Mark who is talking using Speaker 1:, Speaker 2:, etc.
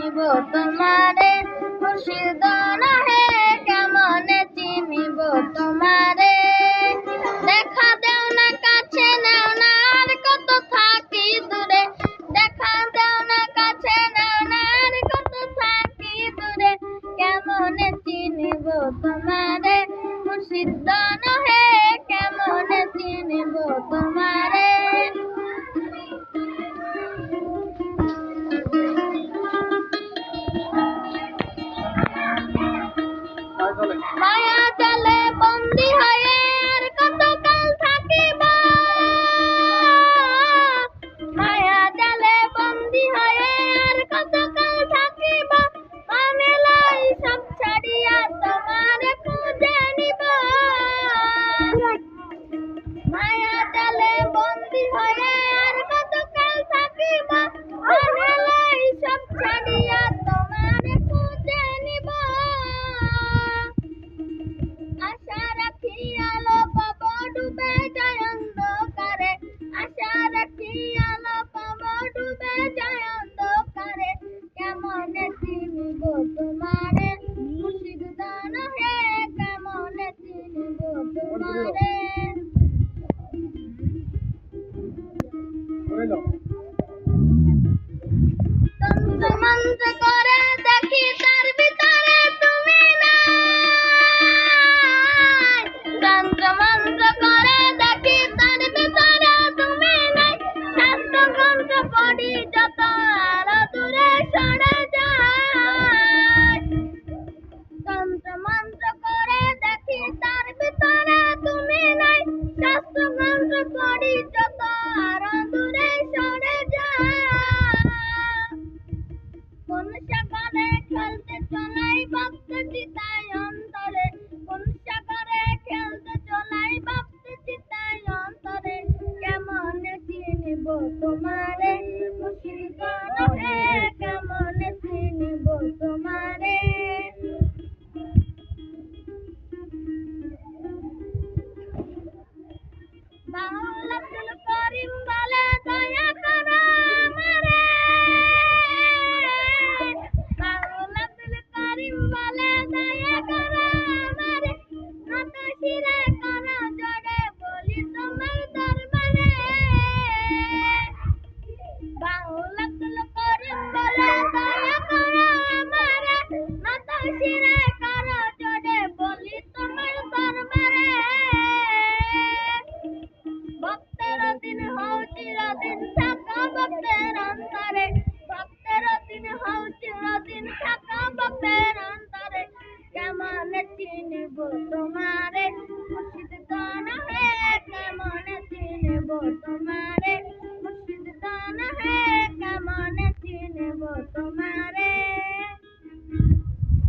Speaker 1: চিনিব তোমারে মুর্শিদ হে কেমনে চিনিব তোমারে দেখা দেও না কাছে নাও না আর কত থাকি দূরে দেখা দেও না কাছে নাও না আর কত থাকি দূরে কেমনে চিনিব তোমারে মুর্শিদ হে কেমনে চিনিব তোমারে মায়া জালে বন্দী হয়ে আর কতকাল থাকিব মায়া জালে বন্দী হয়ে আর কতকাল থাকিব মানে লাই সব ছাড়িয়া তোমারে খুঁজে নিব মায়া জালে বন্দী হয়ে আর কতকাল থাকিব মানে লাই সব ছাড়িয়া তোমারে খুঁজে নিব আশা রাখি আলো পাব ডুবে যায় অন্ধকারে আশা রাখি আলো পাব ডুবে যায় অন্ধকারে কেমনে চিনিব তোমারে মুর্শিদ হে কেমনে চিনিব তোমারে তন্ত্র মন্ত্র করে দেখি তার ভিতরে তুমি নাই তন্ত্র মন্ত্র করে দেখি তার ভিতরে তুমি নাই শাস্ত্র গ্রন্থ পড়ি যত আরো দূরে সরে যায় তন্ত্র মন্ত্র করে দেখি তার ভিতরে তুমি নাই শাস্ত্র গ্রন্থ পড়ি যত আরো দূরে সরে যায় কোন সাগরে খেলতে চলাই ভক্ত চিতায় অন্তরে কোন সাগরে খেলতে চলাই ভক্ত চিতায় অন্তরে কেমনে চিনিব তোমারে মুর্শিদ হে কেমনে চিনিব তোমারে বাউল আব্দুল করিম বলে দয়া করো আমারে বাউল আব্দুল করিম বলে দয়া করো আমারে নত শিরে করো জোড়ে বলি তোমার দরবারে বাউল আব্দুল করিম বলে দয়া করো আমারে নত শিরে করো জোড়ে বলি তোমার দরবারে ভক্তের দিন হও চিরদিন থাকা ভক্তের অন্তরে ভক্তের দিন হও চিরদিন থাকা ভক্তের অন্তরে কেমনে চিনিব তোমারে মুর্শিদ হে কেমনে চিনিব তোমারে মুর্শিদ হে কেমনে চিনিব তোমারে